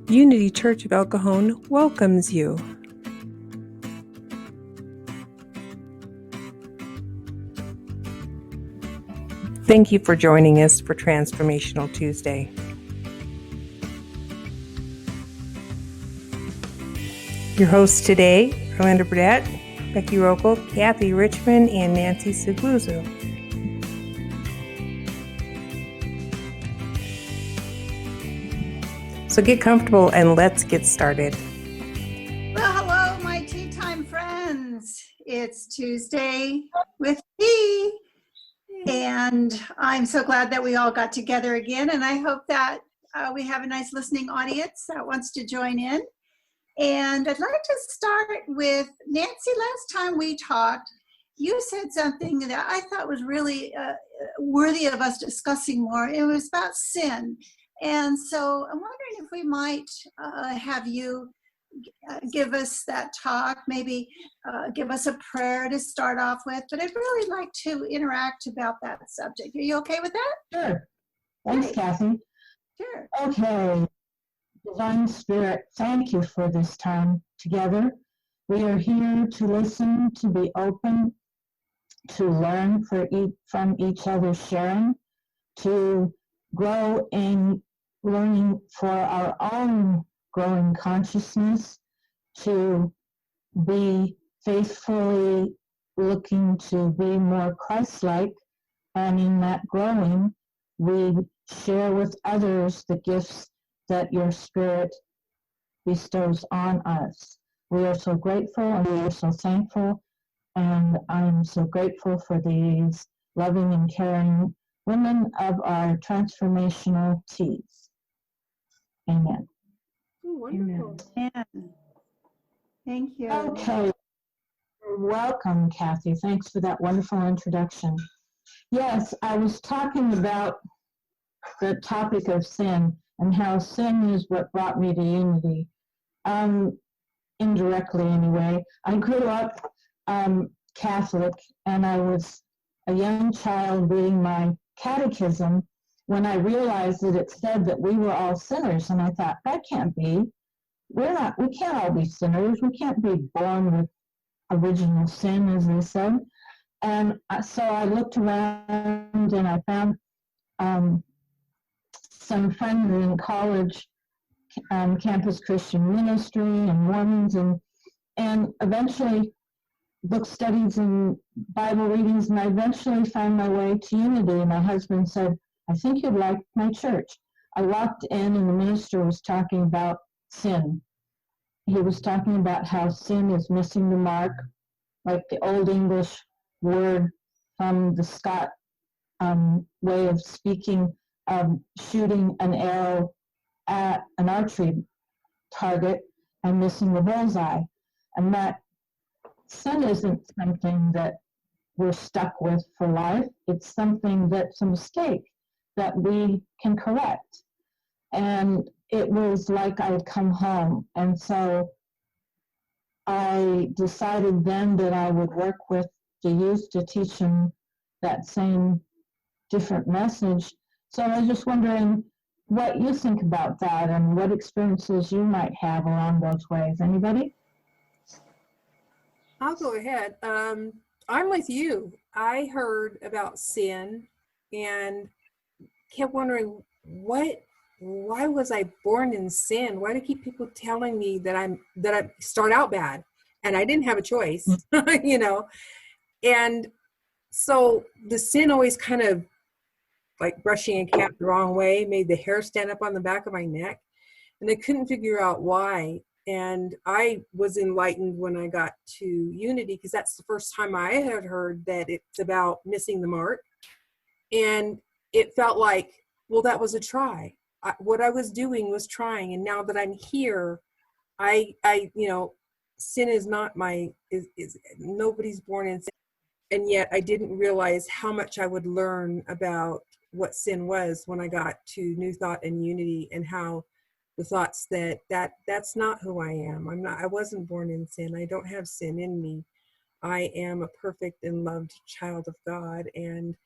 Unity Church of El Cajon welcomes you. Thank you for joining us for Transformational Tuesday. Your hosts today, Amanda Burdett, Becky Rokel, Cathy Richmond, and Nancy Sigluzo. So get comfortable and let's get started. Well, hello, my tea time friends. It's Tuesday with tea. And I'm so glad that we all got together again. And I hope that we have a nice listening audience that wants to join in. And I'd like to start with Nancy. Last time we talked, you said something that I thought was really worthy of us discussing more. It was about sin. And so I'm wondering if we might have you give us that talk, maybe give us a prayer to start off with. But I'd really like to interact about that subject. Are you okay with that? Sure. Thanks, Great. Cathy. Sure. Okay. Divine Spirit, thank you for this time together. We are here to listen, to be open, to learn from each other sharing, to grow in learning for our own growing consciousness, to be faithfully looking to be more Christ-like, and in that growing, we share with others the gifts that your Spirit bestows on us. We are so grateful and we are so thankful, and I'm so grateful for these loving and caring women of our transformational teas. Amen. Ooh, wonderful. Amen. Thank you. Okay. Welcome, Cathy. Thanks for that wonderful introduction. Yes, I was talking about the topic of sin and how sin is what brought me to unity. Indirectly, anyway. I grew up Catholic, and I was a young child reading my catechism when I realized that it said that we were all sinners, and I thought, that can't be. We can't all be sinners. We can't be born with original sin, as they said. And so I looked around and I found some friends in college, campus Christian ministry and Mormons, and eventually book studies and Bible readings, and I eventually found my way to Unity. And my husband said, I think you'd like my church. I walked in and the minister was talking about sin. He was talking about how sin is missing the mark, like the Old English word from the Scot way of speaking, of shooting an arrow at an archery target and missing the bullseye. And that sin isn't something that we're stuck with for life. It's something that's a mistake that we can correct. And it was like I had come home. And so I decided then that I would work with the youth to teach them that same different message. So I was just wondering what you think about that and what experiences you might have along those ways. Anybody? I'll go ahead. I'm with you. I heard about sin and kept wondering why was I born in sin? Why do people telling me that I start out bad and I didn't have a choice, you know? And so the sin always kind of like brushing a cat the wrong way made the hair stand up on the back of my neck, and I couldn't figure out why. And I was enlightened when I got to Unity, because that's the first time I had heard that it's about missing the mark. And it felt like, well, that was a try. What I was doing was trying. And now that I'm here, I sin is not is nobody's born in sin. And yet I didn't realize how much I would learn about what sin was when I got to New Thought and Unity, and how the thoughts that's not who I am. I wasn't born in sin. I don't have sin in me. I am a perfect and loved child of God. And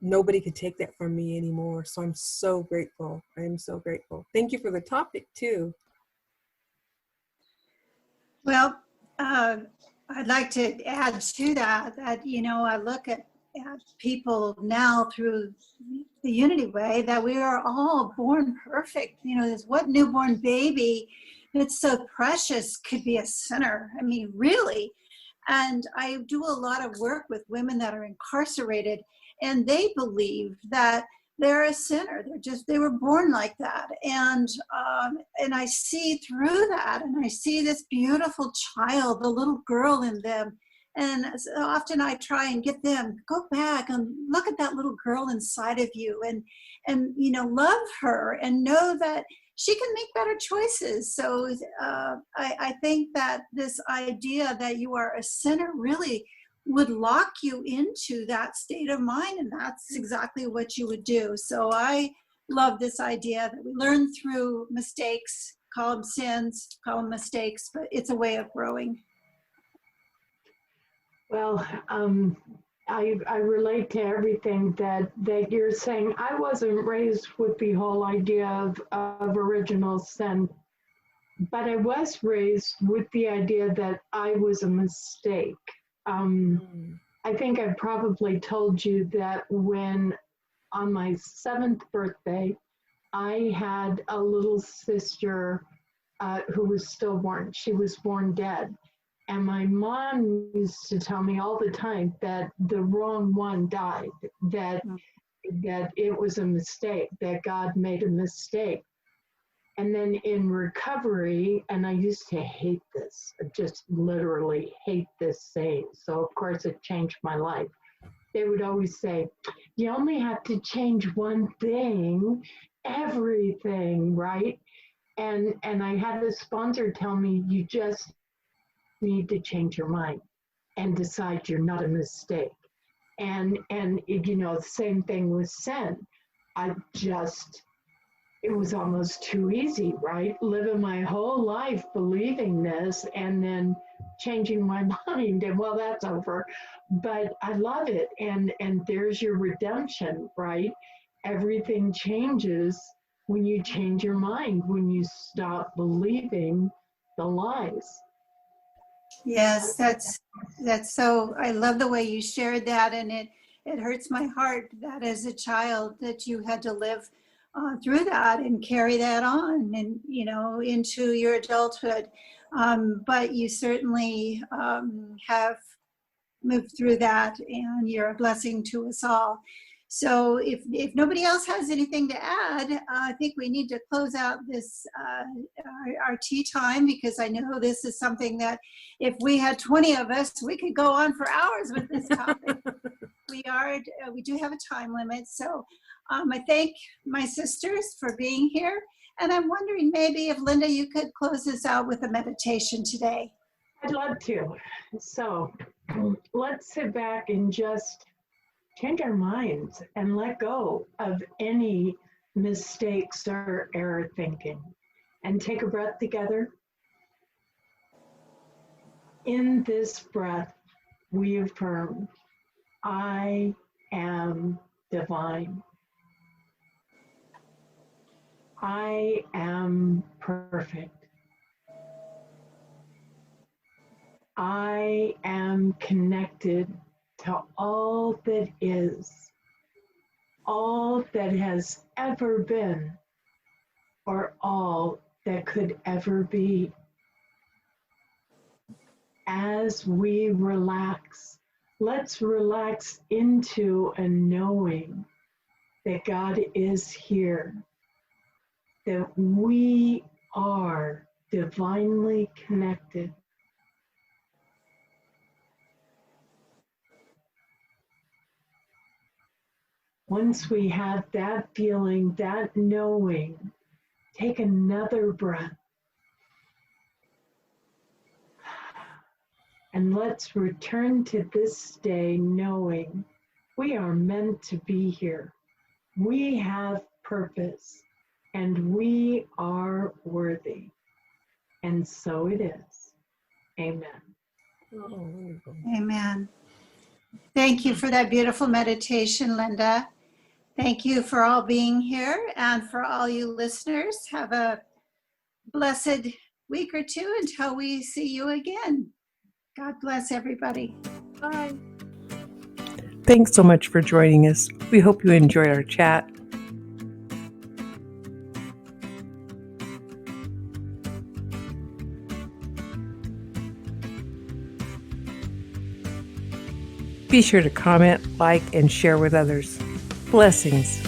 nobody could take that from me anymore. So I'm so grateful. I am so grateful. Thank you for the topic too. Well, I'd like to add to that, I look at people now through the Unity Way, that we are all born perfect. There's what newborn baby that's so precious could be a sinner? I mean, really. And I do a lot of work with women that are incarcerated, and they believe that they're a sinner. They were born like that. And I see through that, and I see this beautiful child, the little girl in them. And so often I try and get them, go back and look at that little girl inside of you, and love her and know that she can make better choices. So I think that this idea that you are a sinner really would lock you into that state of mind, and that's exactly what you would do. So I love this idea that we learn through mistakes, call them sins, call them mistakes, but it's a way of growing. Well, I relate to everything that you're saying. I wasn't raised with the whole idea of original sin, but I was raised with the idea that I was a mistake. I think I probably told you that when on my 7th birthday, I had a little sister who was stillborn. She was born dead. And my mom used to tell me all the time that the wrong one died, that it was a mistake, that God made a mistake. And then in recovery, and I used to hate this, just literally hate this saying. So of course it changed my life. They would always say, you only have to change one thing, everything, right? And I had a sponsor tell me, you just need to change your mind and decide you're not a mistake. And the same thing with sin. It was almost too easy, right? Living my whole life believing this and then changing my mind, and well, that's over. But I love it, and there's your redemption, right? Everything changes when you change your mind, when you stop believing the lies. Yes, that's so, I love the way you shared that, and it hurts my heart that as a child that you had to live through that and carry that on and into your adulthood, but you certainly have moved through that, and you're a blessing to us all. So if nobody else has anything to add, I think we need to close out this our tea time, because I know this is something that if we had 20 of us, we could go on for hours with this topic. We do have a time limit. So I thank my sisters for being here. And I'm wondering maybe if Linda, you could close this out with a meditation today. I'd love to. So let's sit back and just change our minds and let go of any mistakes or error thinking, and take a breath together. In this breath, we affirm, I am divine. I am perfect. I am connected to all that is, all that has ever been, or all that could ever be. As we relax, let's relax into a knowing that God is here, that we are divinely connected. Once we have that feeling, that knowing, take another breath. And let's return to this day knowing we are meant to be here. We have purpose, and we are worthy. And so it is. Amen. Amen. Thank you for that beautiful meditation, Linda. Thank you for all being here, and for all you listeners. Have a blessed week or two until we see you again. God bless everybody. Bye. Thanks so much for joining us. We hope you enjoyed our chat. Be sure to comment, like, and share with others. Blessings.